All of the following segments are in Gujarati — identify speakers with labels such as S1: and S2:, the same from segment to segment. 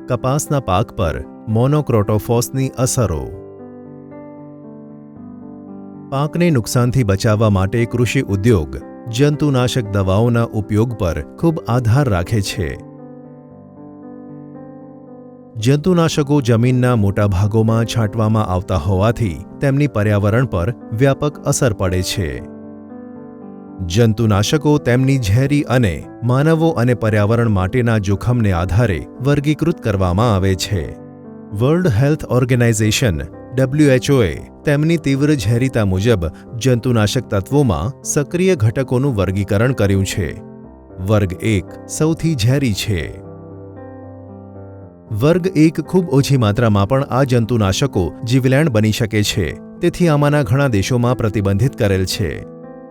S1: કપાસના પાક પર મોનોક્રોટોફોસની અસરો. પાકને નુકસાનથી બચાવવા માટે કૃષિ ઉદ્યોગ જંતુનાશક દવાઓના ઉપયોગ પર ખૂબ આધાર રાખે છે. જંતુનાશકો જમીનના મોટા ભાગોમાં છાંટવામાં આવતા હોવાથી તેમની પર્યાવરણ પર વ્યાપક અસર પડે છે. જંતુનાશકો તેમની ઝેરી અને માનવો અને પર્યાવરણ માટેના જોખમને આધારે વર્ગીકૃત કરવામાં આવે છે. વર્લ્ડ હેલ્થ ઓર્ગેનાઇઝેશન WHOએ તેમની તીવ્ર ઝેરીતા મુજબ જંતુનાશક તત્વોમાં સક્રિય ઘટકોનું વર્ગીકરણ કર્યું છે. વર્ગ 1 સૌથી ઝેરી છે. વર્ગ 1 ખૂબ ઓછી માત્રામાં પણ આ જંતુનાશકો જીવલેણ બની શકે છે, તેથી આમાંના ઘણા દેશોમાં પ્રતિબંધિત કરેલ છે.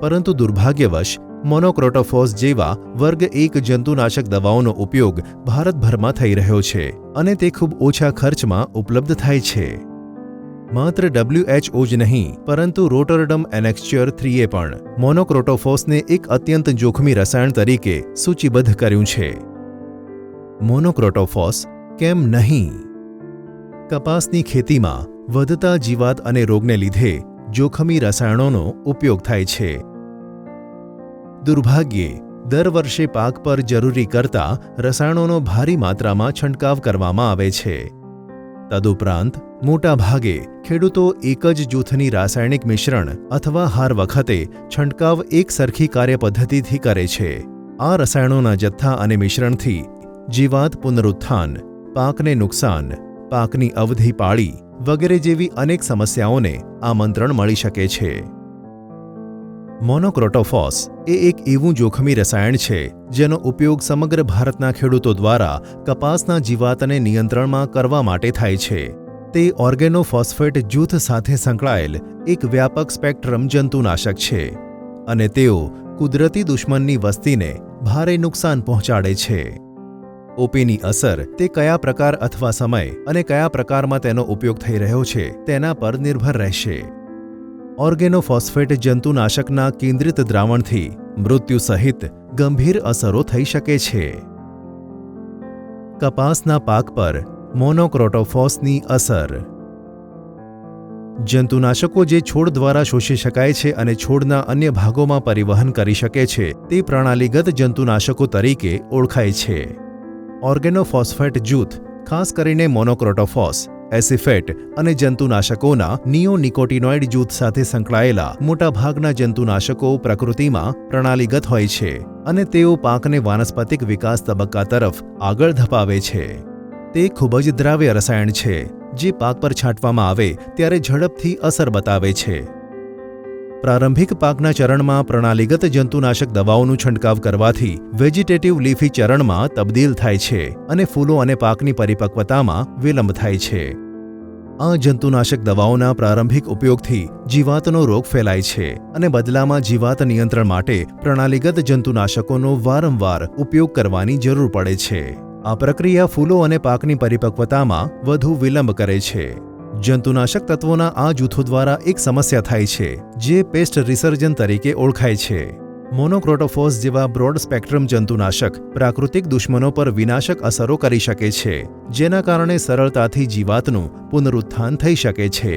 S1: પરંતુ દુર્ભાગ્યવશ મોનોક્રોટોફોસ જેવા વર્ગ 1 જંતુનાશક દવાઓનો ઉપયોગ ભારતભરમાં થઈ રહ્યો છે અને તે ખૂબ ઓછા ખર્ચમાં ઉપલબ્ધ થાય છે. માત્ર WHO જ નહીં, પરંતુ રોટરડમ એનેક્સ્ચ્યોર 3એ પણ મોનોક્રોટોફોસને એક અત્યંત જોખમી રસાયણ તરીકે સૂચિબદ્ધ કર્યું છે. મોનોક્રોટોફોસ કેમ નહીં? કપાસની ખેતીમાં વધતા જીવાત અને રોગને લીધે જોખમી રસાયણોનો ઉપયોગ થાય છે. દુર્ભાગ્યે દર વર્ષે પાક પર જરૂરી કરતાં રસાયણોનો ભારી માત્રામાં છંટકાવ કરવામાં આવે છે. તદુપરાંત મોટા ભાગે ખેડૂતો એક જ જૂથની રાસાયણિક મિશ્રણ અથવા હાર વખતે છંટકાવ એક સરખી કાર્યપદ્ધતિથી કરે છે. આ રસાયણોના જથ્થા અને મિશ્રણથી જીવાત પુનરુત્થાન, પાકને નુકસાન, પાકની અવધિ પાળી વગેરે જેવી અનેક સમસ્યાઓને આમંત્રણ મળી શકે છે. મોનોક્રોટોફોસ એ એક એવું જોખમી રસાયણ છે જેનો ઉપયોગ સમગ્ર ભારતના ખેડૂતો દ્વારા કપાસના જીવાતને નિયંત્રણમાં કરવા માટે થાય છે. તે ઓર્ગેનોફોસ્ફેટ જૂથ સાથે સંકળાયેલ એક વ્યાપક સ્પેક્ટ્રમ જંતુનાશક છે અને તેઓ કુદરતી દુશ્મનની વસ્તીને ભારે નુકસાન પહોંચાડે છે. ઓપીની અસર તે કયા પ્રકાર અથવા સમય અને કયા પ્રકારમાં તેનો ઉપયોગ થઈ રહ્યો છે તેના પર નિર્ભર રહેશે. ઓર્ગેનોફોસ્ફેટ જંતુનાશકના કેન્દ્રિત દ્રાવણથી મૃત્યુ સહિત ગંભીર અસરો થઈ શકે છે. કપાસના પાક પર મોનોક્રોટોફોસની અસર. જંતુનાશકો જે છોડ દ્વારા શોષી શકાય છે અને છોડના અન્ય ભાગોમાં પરિવહન કરી શકે છે તે પ્રણાલીગત જંતુનાશકો તરીકે ઓળખાય છે. ઓર્ગેનોફોસ્ફેટ જૂથ ખાસ કરીને મોનોક્રોટોફોસ, એસિફેટ અને જંતુનાશકોના નિયોનિકોટિનોઇડ જૂથ સાથે સંકળાયેલા મોટાભાગના જંતુનાશકો પ્રકૃતિમાં પ્રણાલીગત હોય છે અને તેઓ પાકને વાનસ્પતિક વિકાસ તબક્કા તરફ આગળ ધપાવે છે. તે ખૂબ જ દ્રાવ્ય રસાયણ છે જે પાક પર છાંટવામાં આવે ત્યારે ઝડપથી અસર બતાવે છે. પ્રારંભિક પાકના ચરણમાં પ્રણાલીગત જંતુનાશક દવાઓનું છંટકાવ કરવાથી વેજીટેટિવ લીફી ચરણમાં તબદીલ થાય છે અને ફૂલો અને પાકની પરિપક્વતામાં વિલંબ થાય છે. આ જંતુનાશક દવાઓના પ્રારંભિક ઉપયોગથી જીવાતનો રોગ ફેલાય છે અને બદલામાં જીવાત નિયંત્રણ માટે પ્રણાલીગત જંતુનાશકોનો વારંવાર ઉપયોગ કરવાની જરૂર પડે છે. આ પ્રક્રિયા ફૂલો અને પાકની પરિપક્વતામાં વધુ વિલંબ કરે છે. જંતુનાશક તત્વોના આ જૂથો દ્વારા એક સમસ્યા થાય છે જે પેસ્ટ રિસર્જન તરીકે ઓળખાય છે. મોનોક્રોટોફોસ જેવા બ્રોડ સ્પેક્ટ્રમ જંતુનાશક પ્રાકૃતિક દુશ્મનો પર વિનાશક અસરો કરી શકે છે, જેના કારણે સરળતાથી જીવાતનું પુનરુત્થાન થઈ શકે છે.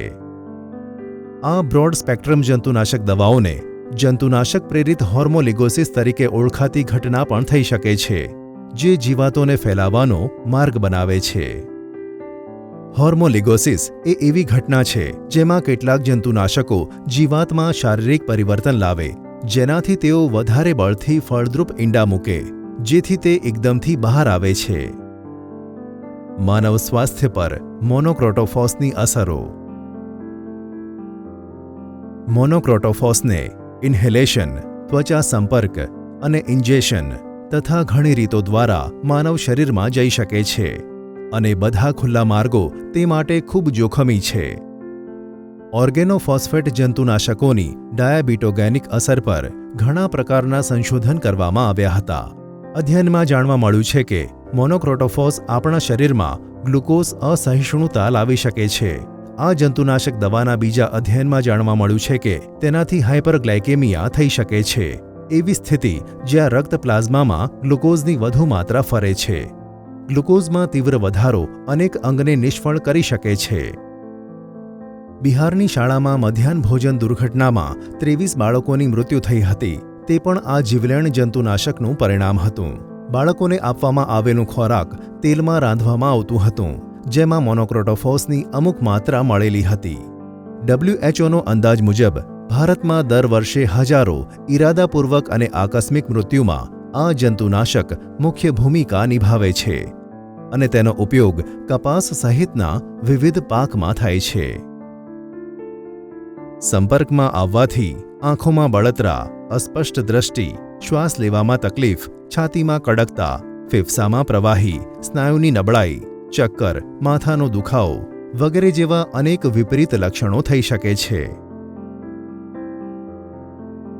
S1: આ બ્રોડ સ્પેક્ટ્રમ જંતુનાશક દવાઓને જંતુનાશક પ્રેરિત હોર્મોલિગોસિસ તરીકે ઓળખાતી ઘટના પણ થઈ શકે છે, જે જીવાતોને ફેલાવાનો માર્ગ બનાવે છે. હોર્મોલિગોસિસ એ એવી ઘટના છે જેમાં કેટલાક જંતુનાશકો જીવાતમાં શારીરિક પરિવર્તન લાવે, જેનાથી તેઓ વધારે બળથી ફળદ્રુપ ઈંડા મૂકે, જેથી તે એકદમથી બહાર આવે છે. માનવ સ્વાસ્થ્ય પર મોનોક્રોટોફોસની અસરો. મોનોક્રોટોફોસને ઇન્હેલેશન, ત્વચા સંપર્ક અને ઇન્જેક્શન તથા ઘણી રીતો દ્વારા માનવ શરીરમાં જઈ શકે છે અને બધા ખુલ્લા માર્ગો તે માટે ખૂબ જોખમી છે. ઓર્ગેનોફોસ્ફેટ જંતુનાશકોની ડાયાબિટોગેનિક અસર પર ઘણા પ્રકારના સંશોધન કરવામાં આવ્યા હતા. અધ્યયનમાં જાણવા મળ્યું છે કે મોનોક્રોટોફોસ આપણા શરીરમાં ગ્લુકોઝ અસહિષ્ણુતા લાવી શકે છે. આ જંતુનાશક દવાના બીજા અધ્યયનમાં જાણવા મળ્યું છે કે તેનાથી હાઇપરગ્લાયકેમિયા થઈ શકે છે, એવી સ્થિતિ જ્યાં રક્ત પ્લાઝમામાં ગ્લુકોઝની વધુ માત્રા ફરે છે. ગ્લુકોઝમાં તીવ્ર વધારો અનેક અંગને નિષ્ફળ કરી શકે છે. બિહારની શાળામાં મધ્યાહન ભોજન દુર્ઘટનામાં 23 બાળકોની મૃત્યુ થઈ હતી. તે પણ આ જીવલેણ જંતુનાશકનું પરિણામ હતું. બાળકોને આપવામાં આવેલું ખોરાક તેલમાં રાંધવામાં આવતું હતું, જેમાં મોનોક્રોટોફોસની અમુક માત્રા મળેલી હતી. WHOનો અંદાજ મુજબ ભારતમાં દર વર્ષે હજારો ઇરાદાપૂર્વક અને આકસ્મિક મૃત્યુમાં આ જંતુનાશક મુખ્ય ભૂમિકા નિભાવે છે અને તેનો ઉપયોગ કપાસ સહિતના વિવિધ પાકમાં થાય છે. સંપર્કમાં આવવાથી આંખોમાં બળતરા, અસ્પષ્ટ દ્રષ્ટિ, શ્વાસ લેવામાં તકલીફ, છાતીમાં કડકતા, ફેફસામાં પ્રવાહી, સ્નાયુની નબળાઈ, ચક્કર, માથાનો દુખાવો વગેરે જેવા અનેક વિપરીત લક્ષણો થઈ શકે છે.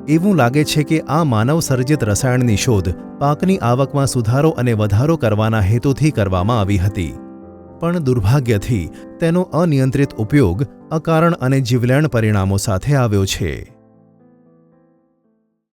S1: એવું લાગે છે કે આ માનવ સર્જિત રસાયણની શોધ પાકની આવકમાં સુધારો અને વધારો કરવાના હેતુથી કરવામાં આવી હતી, પણ દુર્ભાગ્યથી તેનો અનિયંત્રિત ઉપયોગ અકારણ અને જીવલેણ પરિણામો સાથે આવ્યો છે.